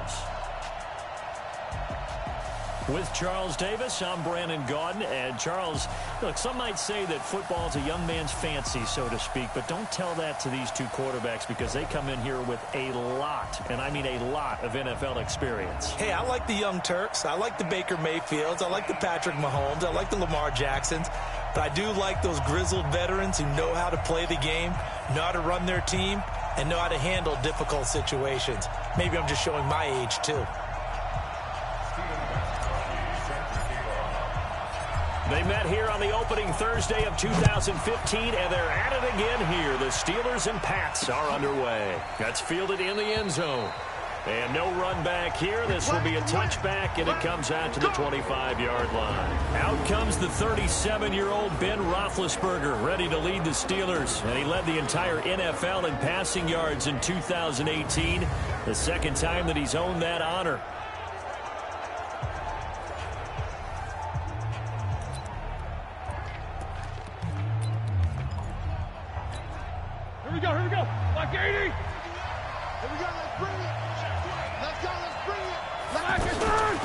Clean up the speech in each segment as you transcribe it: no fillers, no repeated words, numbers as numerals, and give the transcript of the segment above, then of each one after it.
Steelers. With Charles Davis, I'm Brandon Gaudin. And Charles, look, some might say that football is a young man's fancy, so to speak, but don't tell that to these two quarterbacks because they come in here with a lot, and I mean a lot, of NFL experience. Hey, I like the young Turks. I like the Baker Mayfields. I like the Patrick Mahomes. I like the Lamar Jacksons. But I do like those grizzled veterans who know how to play the game, know how to run their team, and know how to handle difficult situations. Maybe I'm just showing my age, too. They met here on the opening Thursday of 2015, and they're at it again here. The Steelers and Pats are underway. That's fielded in the end zone. And no run back here. This will be a touchback, and it comes out to the 25-yard line. Out comes the 37-year-old Ben Roethlisberger, ready to lead the Steelers. And he led the entire NFL in passing yards in 2018, the second time that he's owned that honor. Here we go. Like 80. Here we go, let's bring it. Let's go, let's bring it.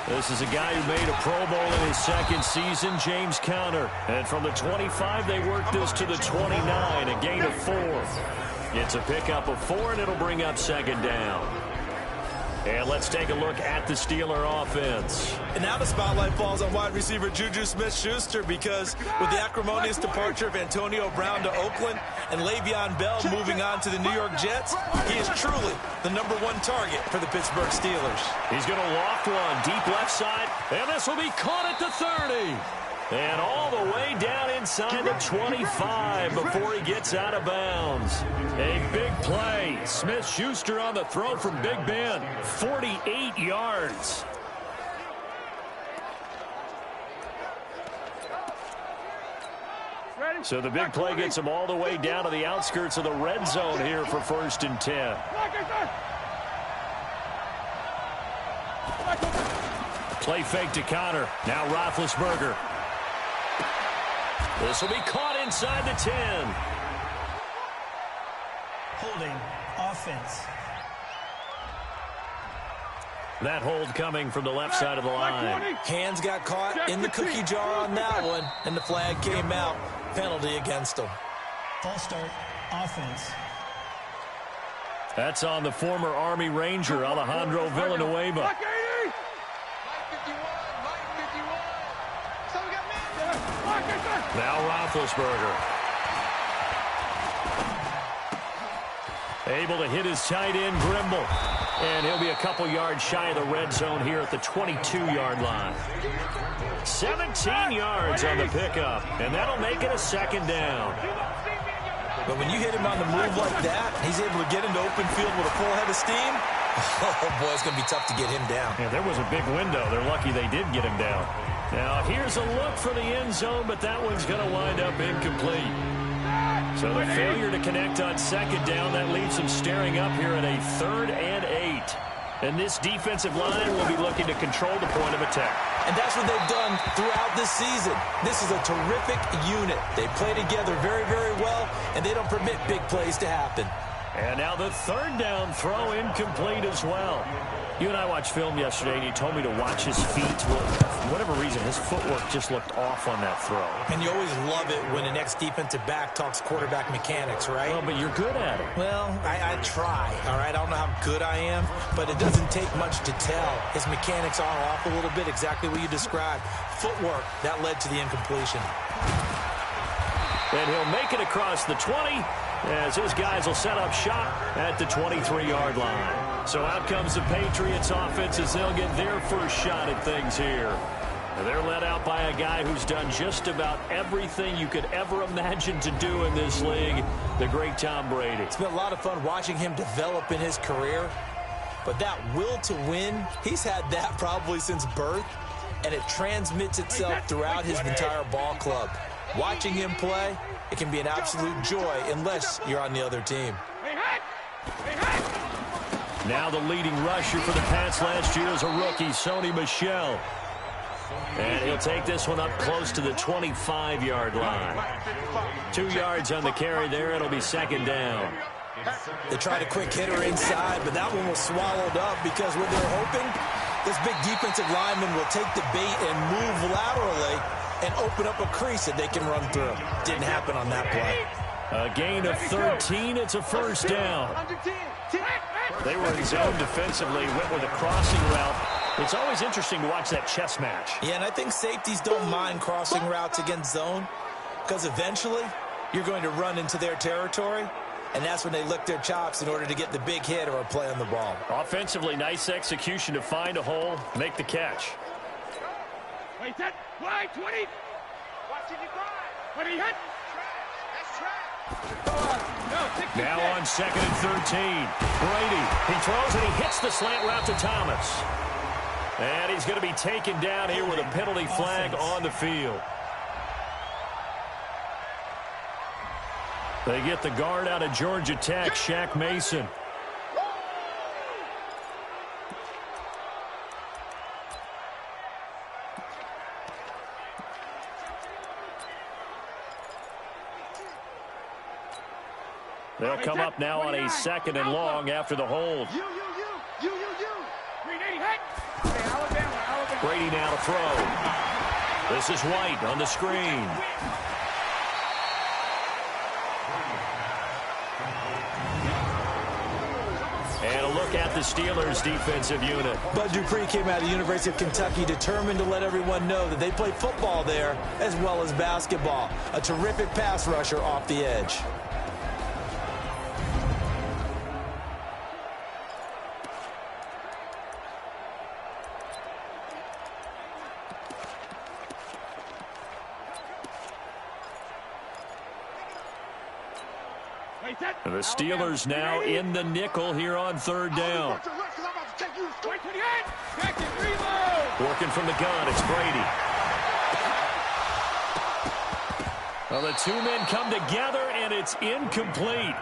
This is a guy who made a Pro Bowl in his second season, James Conner. And from the 25, they work this to the 29, a gain of 4. It's a pickup of 4, and it'll bring up second down. And let's take a look at the Steeler offense. And now the spotlight falls on wide receiver Juju Smith-Schuster because with the acrimonious departure of Antonio Brown to Oakland and Le'Veon Bell moving on to the New York Jets, he is truly the #1 target for the Pittsburgh Steelers. He's going to loft one deep left side, and this will be caught at the 30. And all the way down inside the 25 before he gets out of bounds. A big play. Smith-Schuster on the throw from Big Ben. 48 yards. So the big play gets him all the way down to the outskirts of the red zone here for 1st and 10. Play fake to Conner. Now Roethlisberger. This will be caught inside the 10. Holding offense. That hold coming from the left side of the line. Hands got caught in the cookie jar on that one, and the flag came out. Penalty against them. False start, offense. That's on the former Army Ranger, Alejandro Villanueva. Now Roethlisberger. Able to hit his tight end, Grimble. And he'll be a couple yards shy of the red zone here at the 22-yard line. 17 yards on the pickup, and that'll make it a second down. But when you hit him on the move like that, he's able to get into open field with a full head of steam. Oh, boy, it's going to be tough to get him down. Yeah, there was a big window. They're lucky they did get him down. Now, here's a look for the end zone, but that one's going to wind up incomplete. So the failure to connect on second down, that leaves them staring up here at a 3rd and 8. And this defensive line will be looking to control the point of attack. And that's what they've done throughout this season. This is a terrific unit. They play together very, very well, and they don't permit big plays to happen. And now the 3rd down throw incomplete as well. You and I watched film yesterday, and you told me to watch his feet. Well, for whatever reason, his footwork just looked off on that throw. And you always love it when an ex-defensive back talks quarterback mechanics, right? Well, but you're good at it. Well, I try, all right? I don't know how good I am, but it doesn't take much to tell. His mechanics are off a little bit, exactly what you described. Footwork, that led to the incompletion. And he'll make it across the 20 as his guys will set up shop at the 23-yard line. So out comes the Patriots offense as they'll get their first shot at things here. And they're led out by a guy who's done just about everything you could ever imagine to do in this league, the great Tom Brady. It's been a lot of fun watching him develop in his career. But that will to win, he's had that probably since birth, and it transmits itself throughout his entire ball club. Watching him play, it can be an absolute joy unless you're on the other team. Now the leading rusher for the Pats last year is a rookie, Sony Michel. And he'll take this one up close to the 25-yard line. 2 yards on the carry there. It'll be second down. They tried a quick hitter inside, but that one was swallowed up because what they're hoping, this big defensive lineman will take the bait and move laterally and open up a crease that they can run through. Didn't happen on that play. A gain of 13. It's a first down. They were in zone defensively, went with a crossing route. It's always interesting to watch that chess match. Yeah, and I think safeties don't mind crossing routes against zone because eventually you're going to run into their territory, and that's when they lick their chops in order to get the big hit or a play on the ball. Offensively, nice execution to find a hole, make the catch. Wait, that wide 20. Watching you drive. 20 hit. That's track. Now on 2nd and 13. Brady, he throws and he hits the slant route to Thomas. And he's going to be taken down here with a penalty flag on the field. They get the guard out of Georgia Tech, Shaq Mason. They'll come up now on a 2nd and long after the hold. Brady now to throw. This is White on the screen. And a look at the Steelers' defensive unit. Bud Dupree came out of the University of Kentucky determined to let everyone know that they play football there as well as basketball. A terrific pass rusher off the edge. And the Steelers now in the nickel here on 3rd down. Working from the gun, it's Brady. Well, the two men come together, and it's incomplete.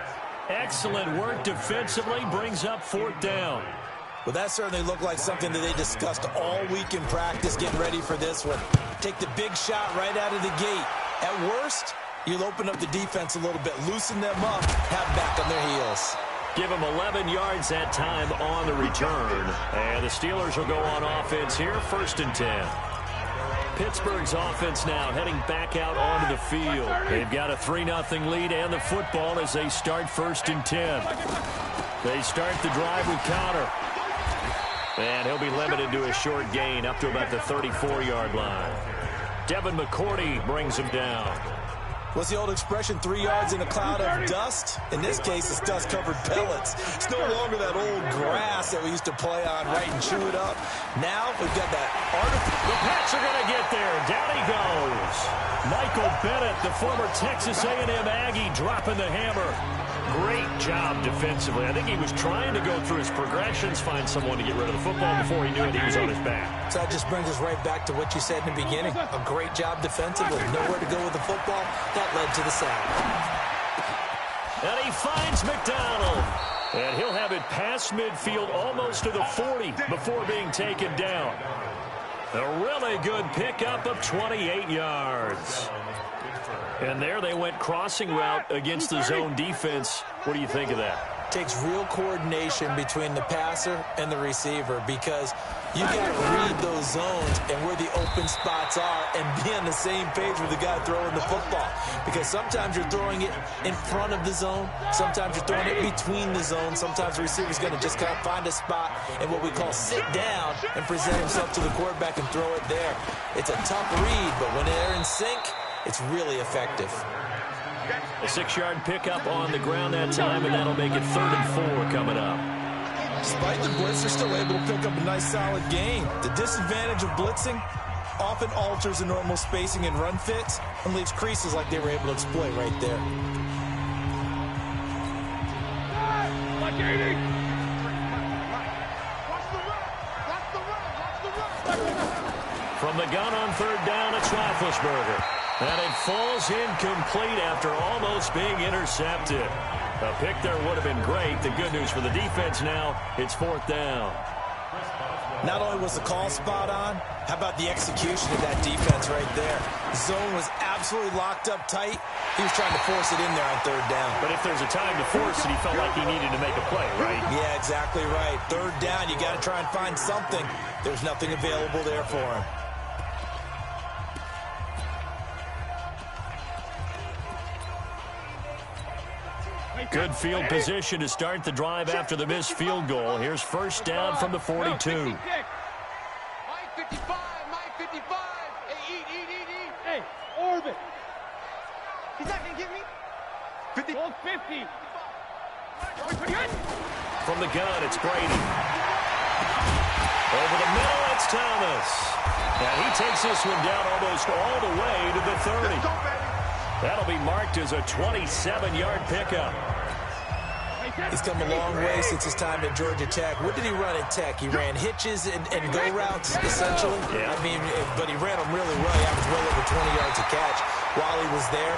Excellent work defensively, brings up 4th down. Well, that certainly looked like something that they discussed all week in practice, getting ready for this one. Take the big shot right out of the gate. At worst, you'll open up the defense a little bit, loosen them up, have back on their heels. Give them 11 yards that time on the return. And the Steelers will go on offense here, 1st and 10. Pittsburgh's offense now heading back out onto the field. They've got a 3-0 lead and the football as they start 1st and 10. They start the drive with Connor. And he'll be limited to a short gain up to about the 34-yard line. Devin McCourty brings him down. What's the old expression, 3 yards in a cloud of dust? In this case, it's dust-covered pellets. It's no longer that old grass that we used to play on, right, and chew it up. Now we've got that artificial. The Pats are going to get there. Down he goes. Michael Bennett, the former Texas A&M Aggie, dropping the hammer. Great job defensively. I think he was trying to go through his progressions, find someone to get rid of the football before he knew it. He was on his back. So that just brings us right back to what you said in the beginning. A great job defensively. Nowhere to go with the football. That led to the sack. And he finds McDonald. And he'll have it past midfield almost to the 40 before being taken down. A really good pickup of 28 yards. And there they went crossing route against the zone defense. What do you think of that? Takes real coordination between the passer and the receiver because you got to read those zones and where the open spots are and be on the same page with the guy throwing the football. Because sometimes you're throwing it in front of the zone. Sometimes you're throwing it between the zones. Sometimes the receiver's going to just kind of find a spot and what we call sit down and present himself to the quarterback and throw it there. It's a tough read, but when they're in sync, it's really effective. A 6-yard pickup on the ground that time, and that'll make it 3rd and 4 coming up. Despite the blitz, they're still able to pick up a nice solid gain. The disadvantage of blitzing often alters the normal spacing and run fits and leaves creases like they were able to exploit right there. From the gun on 3rd down, it's Roethlisberger. And it falls incomplete after almost being intercepted. A pick there would have been great. The good news for the defense now, it's 4th down. Not only was the call spot on, how about the execution of that defense right there? The zone was absolutely locked up tight. He was trying to force it in there on third down. But if there's a time to force it, he felt like he needed to make a play, right? Yeah, exactly right. Third down, you got to try and find something. There's nothing available there for him. Good field position to start the drive after the missed field goal. Here's first down from the 42. Mike 55, Mike 55. Hey, eat. Hey, orbit. He's not going to get me. 50. 50. From the gun, it's Brady. Over the middle, it's Thomas. And he takes this one down almost all the way to the 30. That'll be marked as a 27-yard pickup. He's come a long way since his time at Georgia Tech. What did he run at Tech? He ran hitches and go routes, essentially. Yeah. I mean, but he ran them really well. He averaged well over 20 yards a catch while he was there.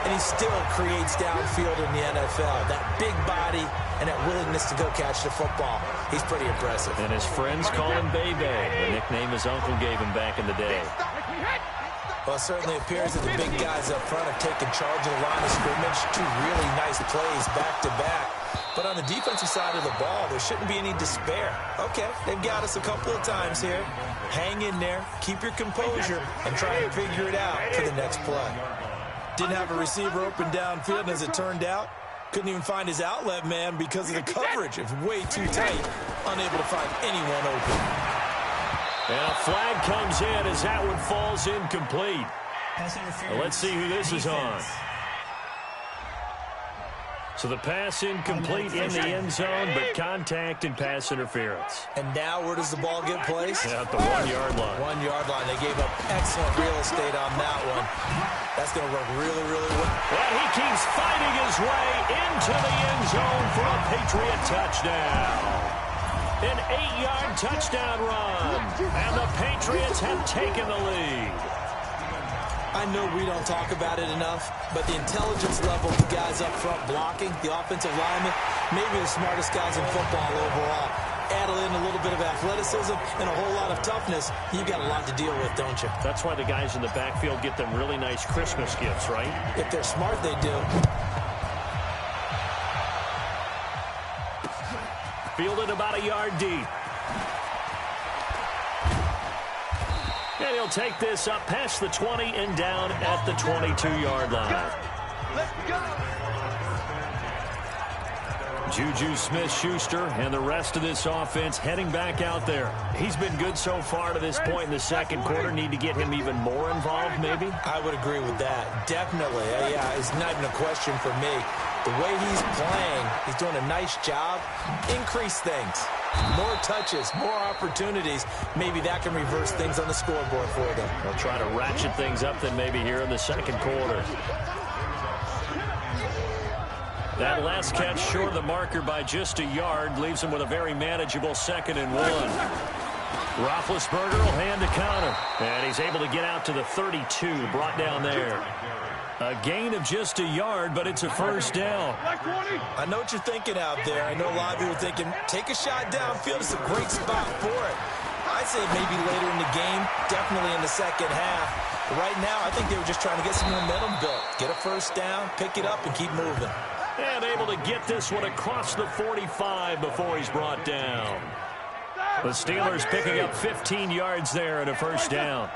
And he still creates downfield in the NFL. That big body and that willingness to go catch the football. He's pretty impressive. And his friends call him Bebe, the nickname his uncle gave him back in the day. Well, it certainly appears that the big guys up front have taken charge of the line of scrimmage. Two really nice plays back-to-back. But on the defensive side of the ball, there shouldn't be any despair. Okay, they've got us a couple of times here. Hang in there, keep your composure, and try and figure it out for the next play. Didn't have a receiver open downfield, and as it turned out, couldn't even find his outlet man because of the coverage. It was way too tight, unable to find anyone open. And a flag comes in as that one falls incomplete. Well, let's see who this is on. So the pass incomplete in the end zone, but contact and pass interference. And now where does the ball get placed? At the 1-yard line. 1-yard line. They gave up excellent real estate on that one. That's going to work really, really well. And he keeps fighting his way into the end zone for a Patriot touchdown. An 8-yard touchdown run. And the Patriots have taken the lead. I know we don't talk about it enough, but the intelligence level of the guys up front blocking, the offensive linemen, maybe the smartest guys in football overall. Add in a little bit of athleticism and a whole lot of toughness, you've got a lot to deal with, don't you? That's why the guys in the backfield get them really nice Christmas gifts, right? If they're smart, they do. Fielded about a yard deep. And he'll take this up past the 20 and down at the 22-yard line. Let's go. Juju Smith-Schuster and the rest of this offense heading back out there. He's been good so far to this point in the second quarter. Need to get him even more involved, maybe? I would agree with that. Definitely. Yeah, it's not even a question for me. The way he's playing, he's doing a nice job. Increase things. More touches, more opportunities. Maybe that can reverse things on the scoreboard for them. They'll try to ratchet things up then maybe here in the second quarter. That last catch short of the marker by just a yard leaves him with a very manageable 2nd and 1. Roethlisberger will hand the counter. And he's able to get out to the 32, brought down there. A gain of just a yard, but it's a first down. I know what you're thinking out there. I know a lot of you are thinking, take a shot downfield. It's a great spot for it. I'd say maybe later in the game, definitely in the second half. But right now, I think they were just trying to get some momentum built. Get a first down, pick it up, and keep moving. And able to get this one across the 45 before he's brought down. The Steelers picking up 15 yards there and a first down.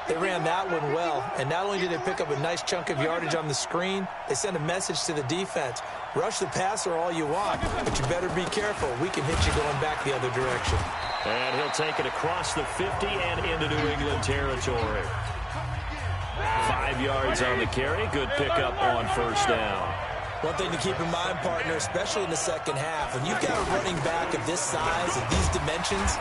They ran that one well, and not only did they pick up a nice chunk of yardage on the screen, they sent a message to the defense. Rush the passer all you want, but you better be careful. We can hit you going back the other direction. And he'll take it across the 50 and into New England territory. 5 yards on the carry. Good pickup on first down. One thing to keep in mind, partner, especially in the second half, when you've got a running back of this size, of these dimensions,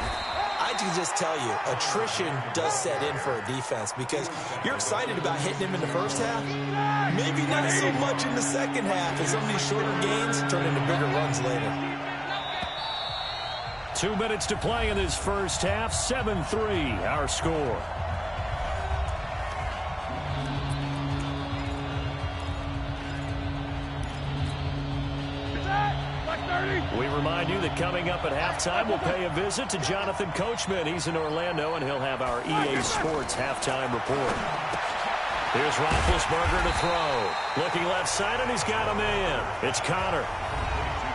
I can just tell you, attrition does set in for a defense because you're excited about hitting him in the first half. Maybe not so much in the second half as some of these shorter gains turn into bigger runs later. 2 minutes to play in this first half. 7-3, our score. We remind you that coming up at halftime, we'll pay a visit to Jonathan Coachman. He's in Orlando, and he'll have our EA Sports halftime report. Here's Roethlisberger to throw. Looking left side, and he's got a man. It's Connor.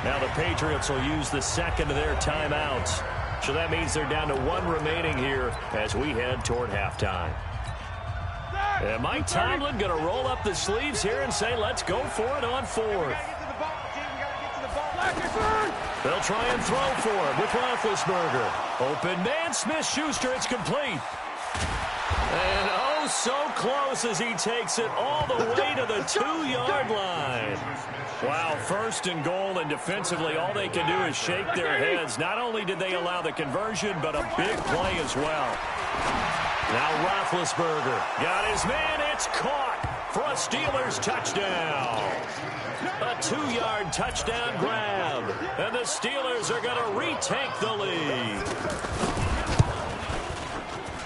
Now the Patriots will use the second of their timeouts. So that means they're down to one remaining here as we head toward halftime. And Mike Tomlin going to roll up the sleeves here and say, let's go for it on fourth. They'll try and throw for him with Roethlisberger. Open man, Smith-Schuster, it's complete. And oh, so close as he takes it all the way to the 2-yard line. Wow, first and goal, and defensively all they can do is shake their heads. Not only did they allow the conversion, but a big play as well. Now Roethlisberger got his man. It's caught for a Steelers touchdown. A 2-yard touchdown grab. And the Steelers are going to retake the lead.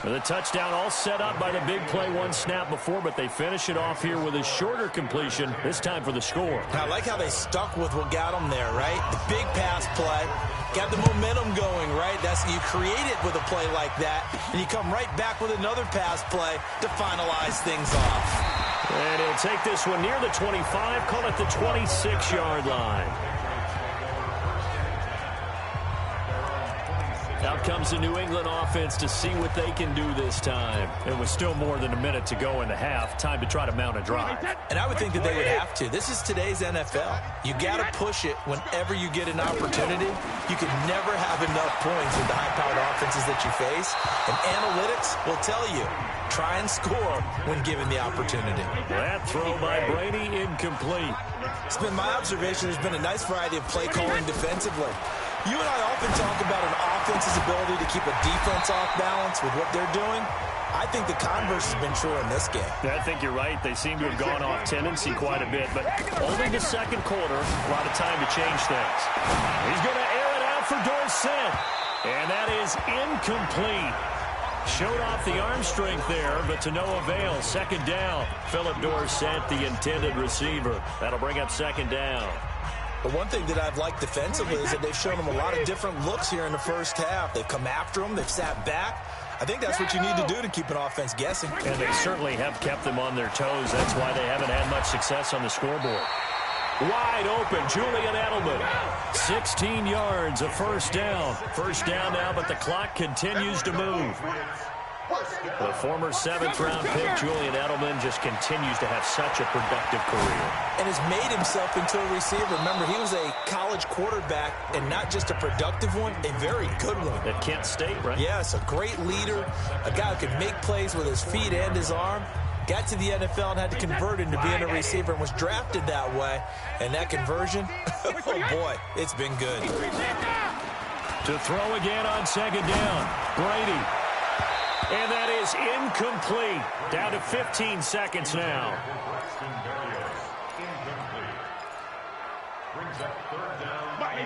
The touchdown all set up by the big play one snap before, but they finish it off here with a shorter completion, this time for the score. I like how they stuck with what got them there, right? The big pass play, got the momentum going, right? You create it with a play like that, and you come right back with another pass play to finalize things off. And he'll take this one near the 25, call it the 26-yard line. Out comes the New England offense to see what they can do this time. It was still more than a minute to go in the half. Time to try to mount a drive. And I would think that they would have to. This is today's NFL. You got to push it whenever you get an opportunity. You can never have enough points with the high-powered offenses that you face. And analytics will tell you, try and score when given the opportunity. That throw by Brady incomplete. It's been my observation. There's been a nice variety of play calling defensively. You and I often talk about an offense's ability to keep a defense off balance with what they're doing. I think the converse has been true in this game. I think you're right. They seem to have gone off tendency quite a bit, but only the second quarter, a lot of time to change things. He's going to air it out for Dorsett, and that is incomplete. Showed off the arm strength there, but to no avail. Second down. Philip Dorsett, the intended receiver. That'll bring up second down. But one thing that I've liked defensively is that they've shown them a lot of different looks here in the first half. They've come after them. They've sat back. I think that's what you need to do to keep an offense guessing. And they certainly have kept them on their toes. That's why they haven't had much success on the scoreboard. Wide open, Julian Edelman. 16 yards, a first down. First down now, but the clock continues to move. The former 7th-round pick, Julian Edelman, just continues to have such a productive career. And has made himself into a receiver. Remember, he was a college quarterback, and not just a productive one, a very good one. At Kent State, right? Yes, a great leader, a guy who could make plays with his feet and his arm. Got to the NFL and had to convert into being a receiver and was drafted that way. And that conversion, oh boy, it's been good. To throw again on second down, Brady. And that is incomplete. Down to 15 seconds now.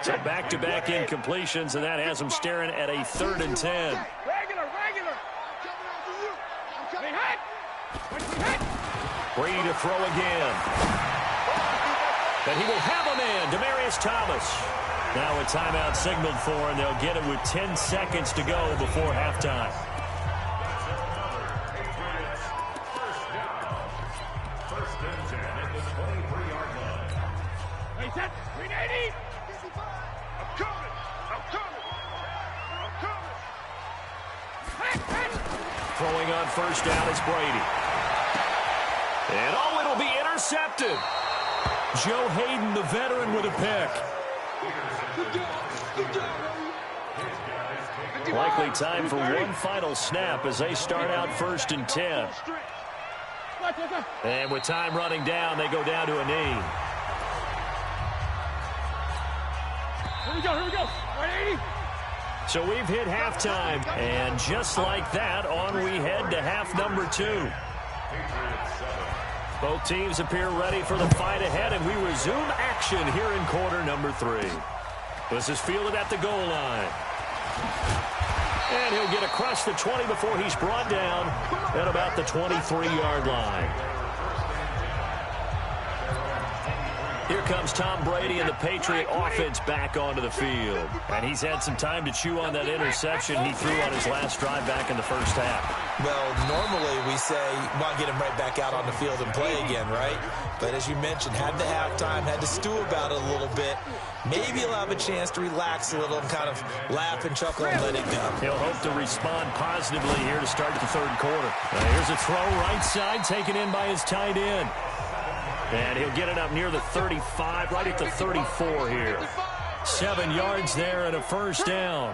So back-to-back incompletions, and that has them staring at a 3rd and 10. Brady to throw again. But he will have a man, Demaryius Thomas. Now a timeout signaled for, and they'll get it with 10 seconds to go before halftime. Throwing on first down is Brady. And oh, it'll be intercepted. Joe Hayden, the veteran, with a pick. Likely time for one final snap as they start out 1st and 10. And with time running down, they go down to a knee. Here we go. 180. So we've hit halftime, and just like that, on we head to half number 2. Both teams appear ready for the fight ahead, and we resume action here in quarter number 3. This is fielded at the goal line. And he'll get across the 20 before he's brought down at about the 23-yard line. Here comes Tom Brady and the Patriot offense back onto the field. And he's had some time to chew on that interception he threw on his last drive back in the first half. Well, normally we say, want to get him right back out on the field and play again, right? But as you mentioned, had the halftime, had to stew about it a little bit. Maybe he'll have a chance to relax a little and kind of laugh and chuckle and let it go. He'll hope to respond positively here to start the third quarter. Here's a throw right side, taken in by his tight end. And he'll get it up near the 35, right at the 34 here. 7 yards there and a first down.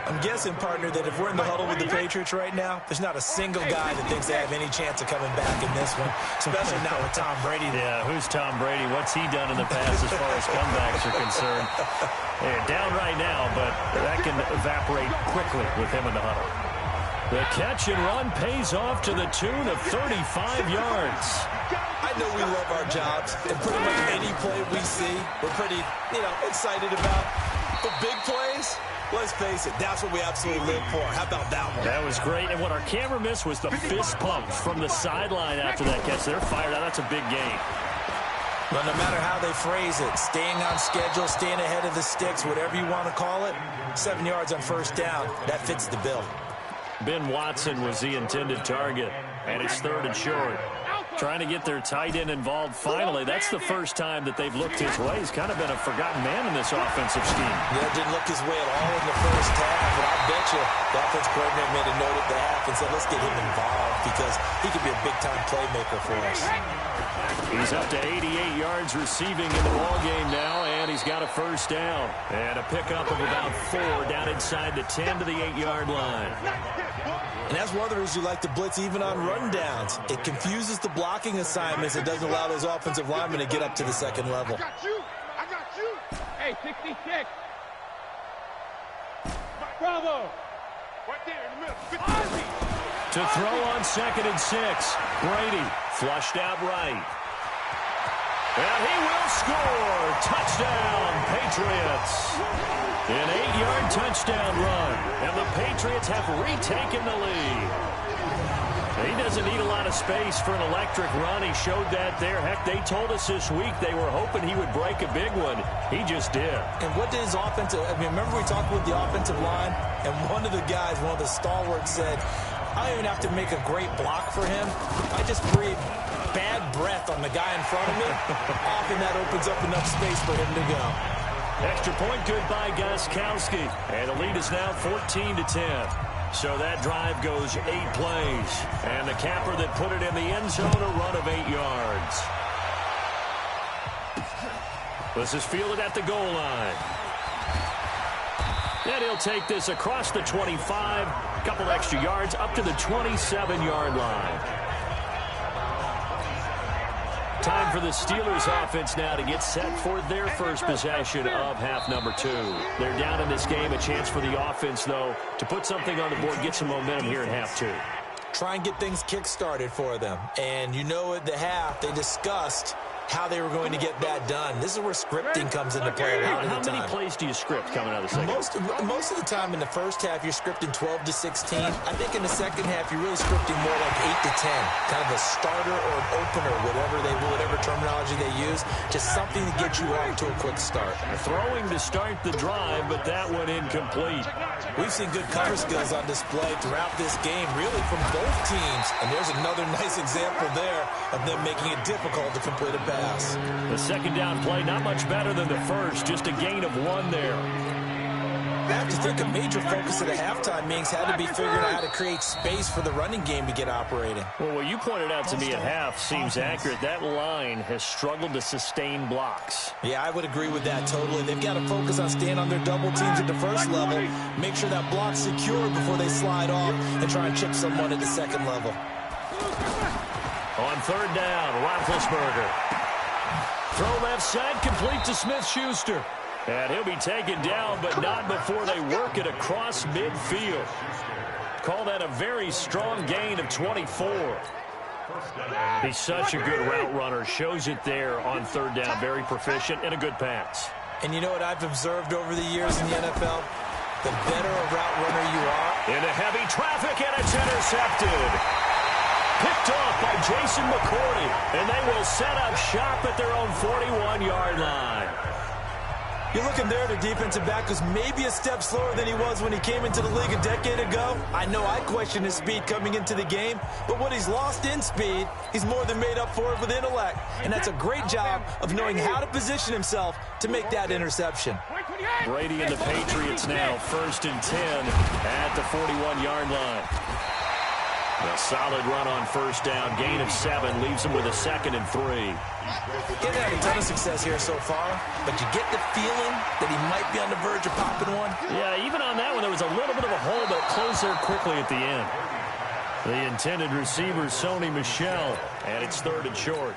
I'm guessing, partner, that if we're in the huddle with the Patriots right now, there's not a single guy that thinks they have any chance of coming back in this one, especially not with Tom Brady. Yeah, who's Tom Brady? What's he done in the past as far as comebacks are concerned? They're down right now, but that can evaporate quickly with him in the huddle. The catch and run pays off to the tune of 35 yards. I know we love our jobs, and pretty much any play we see, we're pretty, excited about. But big plays, let's face it, that's what we absolutely live for. How about that one? That was great, and what our camera missed was the fist pump from the sideline after that catch. They're fired out. That's a big gain. Well, no matter how they phrase it, staying on schedule, staying ahead of the sticks, whatever you want to call it, 7 yards on first down, that fits the bill. Ben Watson was the intended target, and it's 3rd and short. Trying to get their tight end involved finally. That's the first time that they've looked his way. He's kind of been a forgotten man in this offensive scheme. Yeah, didn't look his way at all in the first half, but I bet you the offense coordinator made a note at the half and said, let's get him involved because he could be a big-time playmaker for us. He's up to 88 yards receiving in the ballgame now, and he's got a first down. And a pickup of about 4 down inside the 10 to the 8-yard line. And that's one of the reasons you like to blitz even on rundowns. It confuses the blocking assignments. It doesn't allow those offensive linemen to get up to the second level. I got you. Hey, 66. Bravo. Right there in the middle. To throw on 2nd and 6. Brady flushed out right. And he will score. Touchdown, Patriots. An 8-yard touchdown run. And the Patriots have retaken the lead. He doesn't need a lot of space for an electric run. He showed that there. Heck, they told us this week they were hoping he would break a big one. He just did. And what did his offensive... remember we talked with the offensive line? And one of the guys, one of the stalwarts said, I don't even have to make a great block for him. I just breathe bad breath on the guy in front of me. Often that opens up enough space for him to go. Extra point good by Gostkowski. And the lead is now 14-10. So that drive goes 8 plays. And the capper that put it in the end zone, a run of 8 yards. This is fielded at the goal line. And he'll take this across the 25, a couple extra yards, up to the 27-yard line. Time for the Steelers offense now to get set for their first possession of half number 2. They're down in this game. A chance for the offense, though, to put something on the board, get some momentum here in half 2. Try and get things kick-started for them. And you know at the half, they discussed how they were going to get that done. This is where scripting comes into play a lot of the time. How many plays do you script coming out of the second? Most of the time in the first half, you're scripting 12 to 16. I think in the second half, you're really scripting more like 8 to 10. Kind of a starter or an opener, whatever terminology they use. Just something to get you off to a quick start. Throwing to start the drive, but that one incomplete. We've seen good cover skills on display throughout this game, really from both teams. And there's another nice example there of them making it difficult to complete a pass. The second down play, not much better than the first, just a gain of 1 there. I have to think a major focus of the halftime meetings had to be figuring out how to create space for the running game to get operating. Well, what you pointed out to me at half seems accurate. That line has struggled to sustain blocks. Yeah, I would agree with that totally. They've got to focus on staying on their double teams at the first level, make sure that block's secure before they slide off, and try and chip someone at the second level. On 3rd down, Roethlisberger. Throw left side, complete to Smith-Schuster. And he'll be taken down, but not before they work it across midfield. Call that a very strong gain of 24. He's such a good route runner. Shows it there on 3rd down. Very proficient and a good pass. And you know what I've observed over the years in the NFL? The better a route runner you are. Into heavy traffic, and it's intercepted. Picked off by Jason McCourty. And they will set up shop at their own 41-yard line. You're looking there at a defensive back who's maybe a step slower than he was when he came into the league a decade ago. I know I questioned his speed coming into the game, but what he's lost in speed, he's more than made up for it with intellect. And that's a great job of knowing how to position himself to make that interception. Brady and the Patriots now 1st and 10 at the 41-yard line. A solid run on 1st down, gain of 7, leaves him with a 2nd and 3. He's had a ton of success here so far, but you get the feeling that he might be on the verge of popping one. Yeah, even on that one, there was a little bit of a hole, but it closed there quickly at the end. The intended receiver, Sony Michel, and it's 3rd and short.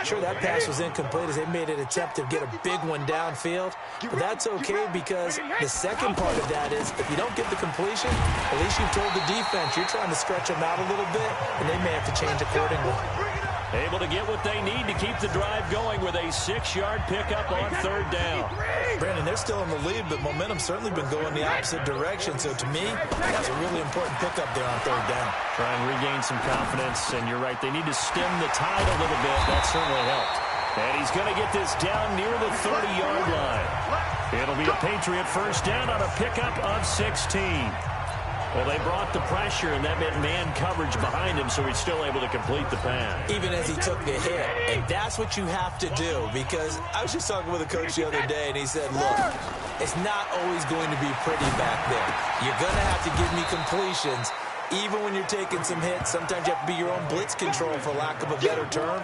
Sure, that pass was incomplete as they made an attempt to get a big one downfield, but that's okay because the second part of that is if you don't get the completion, at least you've told the defense you're trying to stretch them out a little bit, and they may have to change accordingly. Able to get what they need to keep the drive going with a 6-yard pickup on 3rd down. Brandon, they're still in the lead, but momentum's certainly been going the opposite direction. So to me, that's a really important pickup there on 3rd down. Try and regain some confidence, and you're right, they need to stem the tide a little bit. That certainly helped. And he's going to get this down near the 30-yard line. It'll be a Patriot 1st down on a pickup of 16. Well, they brought the pressure, and that meant man coverage behind him, so he's still able to complete the pass. Even as he took the hit. And that's what you have to do, because I was just talking with a coach the other day, and he said, look, it's not always going to be pretty back there. You're going to have to give me completions. Even when you're taking some hits, sometimes you have to be your own blitz control, for lack of a better term.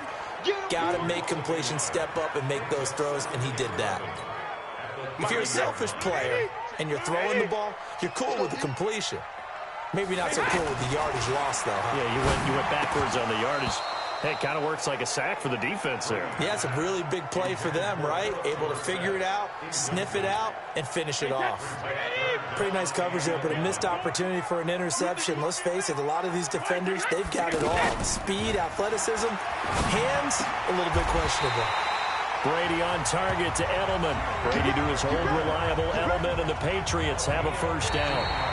Got to make completions, step up, and make those throws, and he did that. If you're a selfish player and you're throwing the ball, you're cool with the completion. Maybe not so cool with the yardage loss, though, huh? Yeah, you went backwards on the yardage. Hey, it kind of works like a sack for the defense there. Yeah, it's a really big play for them, right? Able to figure it out, sniff it out, and finish it off. Pretty nice coverage there, but a missed opportunity for an interception. Let's face it, a lot of these defenders, they've got it all. Speed, athleticism, hands, a little bit questionable. Brady on target to Edelman. Brady to his old reliable Edelman, and the Patriots have a 1st down.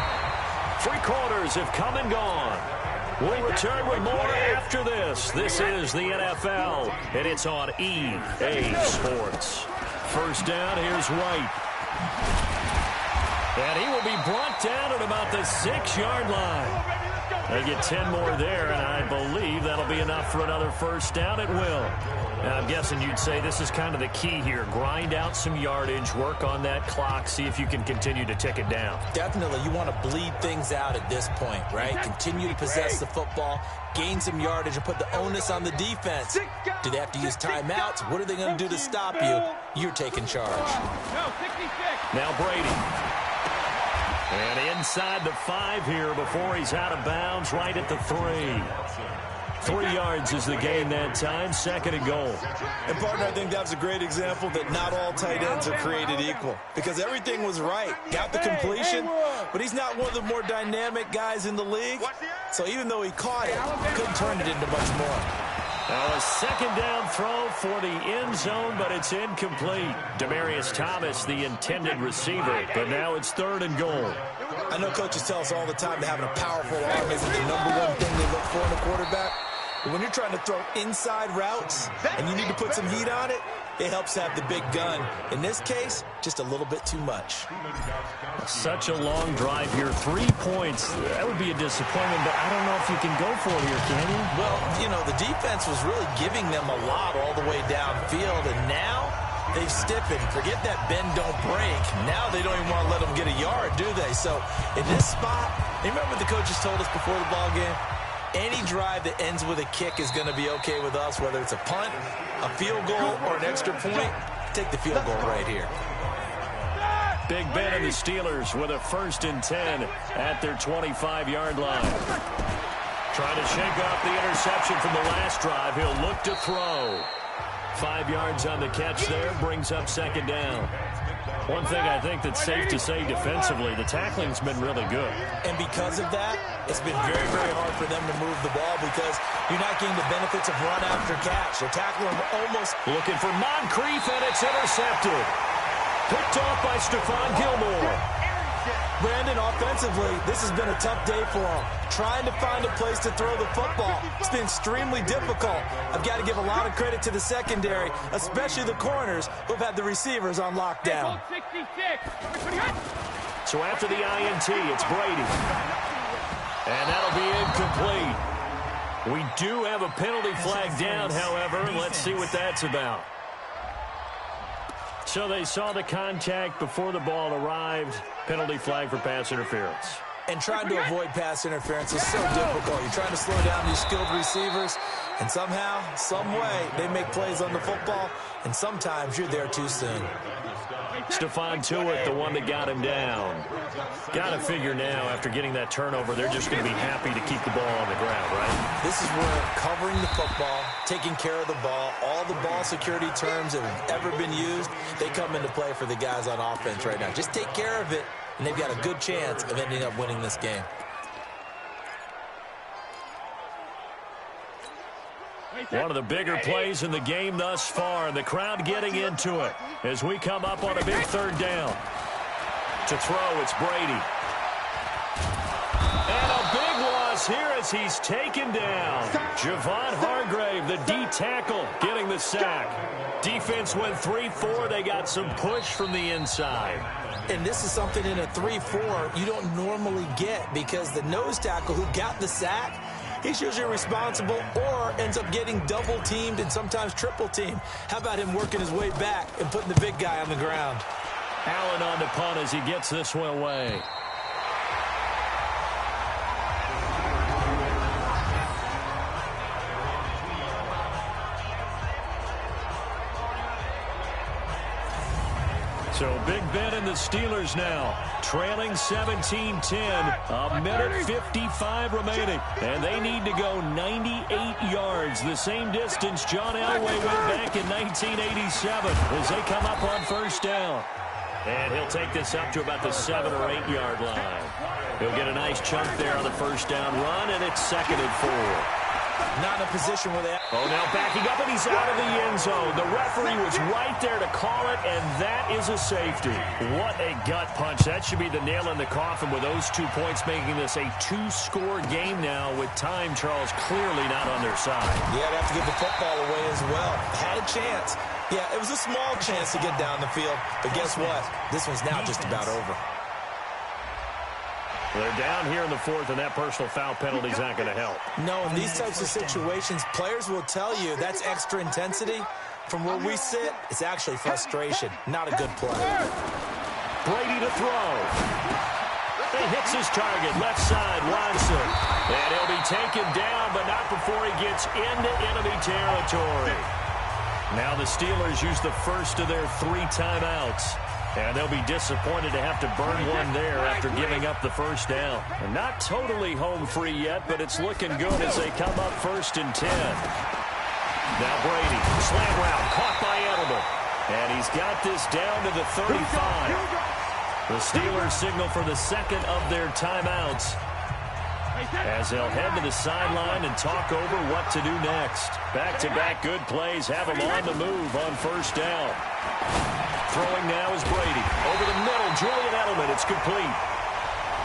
3 quarters have come and gone. We'll return with more after this. This is the NFL, and it's on EA Sports. 1st down, here's White. And he will be brought down at about the 6-yard line. They get 10 more there, and I believe that'll be enough for another 1st down. It will. Now, I'm guessing you'd say this is kind of the key here. Grind out some yardage, work on that clock, see if you can continue to tick it down. Definitely. You want to bleed things out at this point, right? Continue to possess the football, gain some yardage, and put the onus on the defense. Do they have to use timeouts? What are they going to do to stop you? You're taking charge. Now Brady. And inside the 5 here before he's out of bounds, right at the 3. 3 yards is the gain that time, 2nd and goal. And, partner, I think that was a great example that not all tight ends are created equal, because everything was right. Got the completion, but he's not one of the more dynamic guys in the league. So even though he caught it, couldn't turn it into much more. Now a 2nd down throw for the end zone, but it's incomplete. Demaryius Thomas, the intended receiver, but now it's 3rd and goal. I know coaches tell us all the time that having a powerful arm isn't the #1 thing they look for in a quarterback. But when you're trying to throw inside routes and you need to put some heat on it, it helps have the big gun. In this case, just a little bit too much. Such a long drive here. 3 points. That would be a disappointment, but I don't know if you can go for it here, can you? Well, you know, the defense was really giving them a lot all the way downfield, and now they've stiffened. Forget that bend, don't break. Now they don't even want to let them get a yard, do they? So in this spot, remember what the coaches told us before the ball game? Any drive that ends with a kick is going to be okay with us, whether it's a punt, a field goal, or an extra point. Take the field goal right here. Big Ben and the Steelers with a 1st and 10 at their 25-yard line. Trying to shake off the interception from the last drive. He'll look to throw. 5 yards on the catch there, brings up 2nd down. One thing I think that's safe to say defensively, the tackling's been really good. And because of that, it's been very, very hard for them to move the ball because you're not getting the benefits of run after catch. They're tackling almost. Looking for Moncrief, and it's intercepted. Picked off by Stephon Gilmore. Brandon, offensively, this has been a tough day for him. Trying to find a place to throw the football. It's been extremely difficult. I've got to give a lot of credit to the secondary, especially the corners who've had the receivers on lockdown. So after the INT, it's Brady. And that'll be incomplete. We do have a penalty flag down, however. Let's see what that's about. So they saw the contact before the ball arrived. Penalty flag for pass interference. And trying to avoid pass interference is so difficult. You're trying to slow down these skilled receivers, and somehow, some way, they make plays on the football, and sometimes you're there too soon. Stephon Tuitt, the one that got him down. Got to figure now, after getting that turnover, they're just going to be happy to keep the ball on the ground, right? This is where covering the football, taking care of the ball, all the ball security terms that have ever been used, they come into play for the guys on offense right now. Just take care of it, and they've got a good chance of ending up winning this game. One of the bigger plays in the game thus far, and the crowd getting into it as we come up on a big third down. To throw, it's Brady. And a big loss here as he's taken down. Javon Hargrave, the D tackle, getting the sack. Defense went 3-4. They got some push from the inside. And this is something in a 3-4 you don't normally get, because the nose tackle who got the sack, he's usually responsible or ends up getting double-teamed and sometimes triple-teamed. How about him working his way back and putting the big guy on the ground? Allen on the punt as he gets this one away. So Big Ben and the Steelers now trailing 17-10, a minute 55 remaining, and they need to go 98 yards, the same distance John Elway went back in 1987 as they come up on first down. And he'll take this up to about the 7 or 8 yard line. He'll get a nice chunk there on the first down run, and it's 2nd and 4. Not in a position where they... Oh, now backing up, and he's out of the end zone. The referee was right there to call it, and that is a safety. What a gut punch. That should be the nail in the coffin with those 2 points, making this a 2-score game now with time, Charles, clearly not on their side. Yeah, they have to give the football away as well. Had a chance. Yeah, it was a small chance to get down the field, but guess what? This one's now just about over. They're down here in the 4th, and that personal foul penalty is not going to help. No, in these types of situations, players will tell you that's extra intensity. From where we sit, it's actually frustration. Not a good play. Brady to throw. He hits his target, left side, Watson. And he'll be taken down, but not before he gets into enemy territory. Now the Steelers use the first of their 3 timeouts. And they'll be disappointed to have to burn one there after giving up the first down. And not totally home free yet, but it's looking good as they come up 1st and 10. Now Brady, slam route, caught by Edelman. And he's got this down to the 35. The Steelers signal for the 2nd of their timeouts, as they'll head to the sideline and talk over what to do next. Back-to-back good plays have them on the move on first down. Throwing now is Brady. Over the middle, Julian Edelman. It's complete.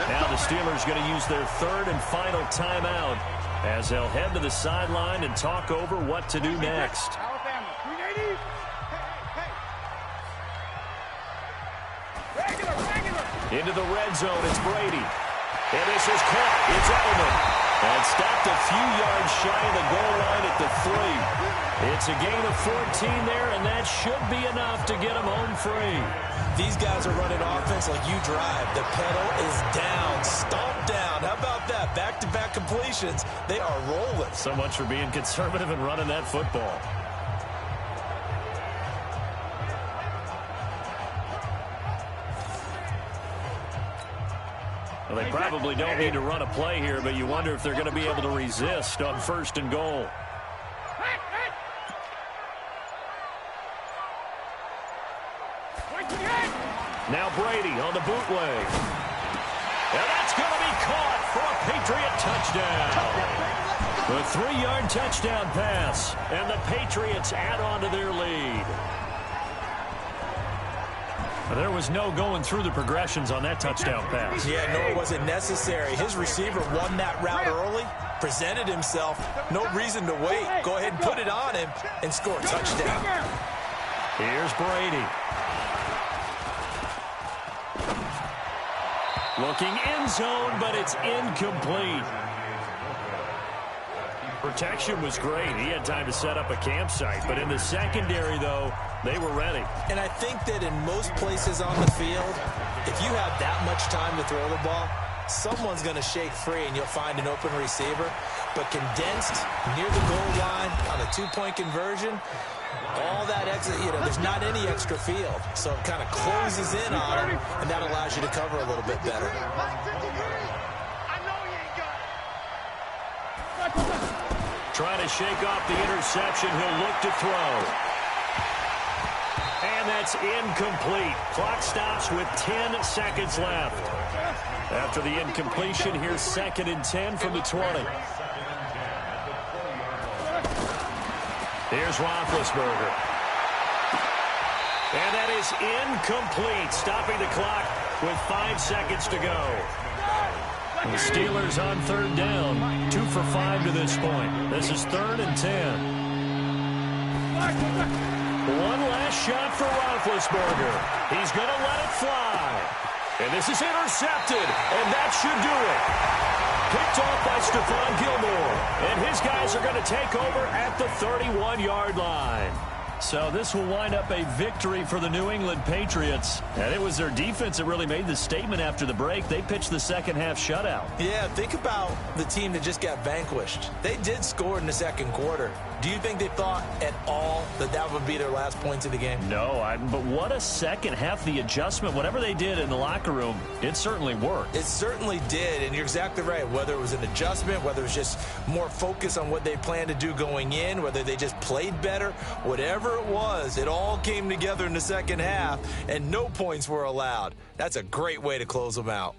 Now the Steelers going to use their 3rd and final timeout, as they'll head to the sideline and talk over what to do next. Into the red zone, it's Brady. And this is caught. It's Edelman. And stopped a few yards shy of the goal line at the 3. It's a gain of 14 there, and that should be enough to get them home free. These guys are running offense like you drive. The pedal is down, stomped down. How about that? Back-to-back completions. They are rolling. So much for being conservative and running that football. Well, they probably don't need to run a play here, but you wonder if they're going to be able to resist on 1st and goal. Now Brady on the bootleg. And that's going to be caught for a Patriot touchdown. The 3-yard touchdown pass, and the Patriots add on to their lead. There was no going through the progressions on that touchdown pass. Yeah, nor was it necessary. His receiver won that route early, presented himself. No reason to wait. Go ahead and put it on him and score a touchdown. Here's Brady. Looking end zone, but it's incomplete. Protection was great. He had time to set up a campsite. But in the secondary, though, they were ready. And I think that in most places on the field, if you have that much time to throw the ball, someone's going to shake free and you'll find an open receiver. But condensed near the goal line on a two-point conversion, all that extra, there's not any extra field. So it kind of closes in on him, and that allows you to cover a little bit better. Trying to shake off the interception. He'll look to throw. And that's incomplete. Clock stops with 10 seconds left. After the incompletion, here's 2nd and 10 from the 20. Here's Roethlisberger. And that is incomplete, stopping the clock with 5 seconds to go. The Steelers on 3rd down, 2 for 5 to this point. This is 3rd and 10. One last shot for Roethlisberger. He's going to let it fly. And this is intercepted, and that should do it. Picked off by Stephon Gilmore. And his guys are going to take over at the 31-yard line. So this will wind up a victory for the New England Patriots. And it was their defense that really made the statement after the break. They pitched the second-half shutout. Yeah, think about the team that just got vanquished. They did score in the second quarter. Do you think they thought at all that that would be their last points of the game? No, but what a second half. The adjustment, whatever they did in the locker room, it certainly worked. It certainly did, and you're exactly right. Whether it was an adjustment, whether it was just more focus on what they planned to do going in, whether they just played better, whatever it was, it all came together in the second half, and no points were allowed. That's a great way to close them out.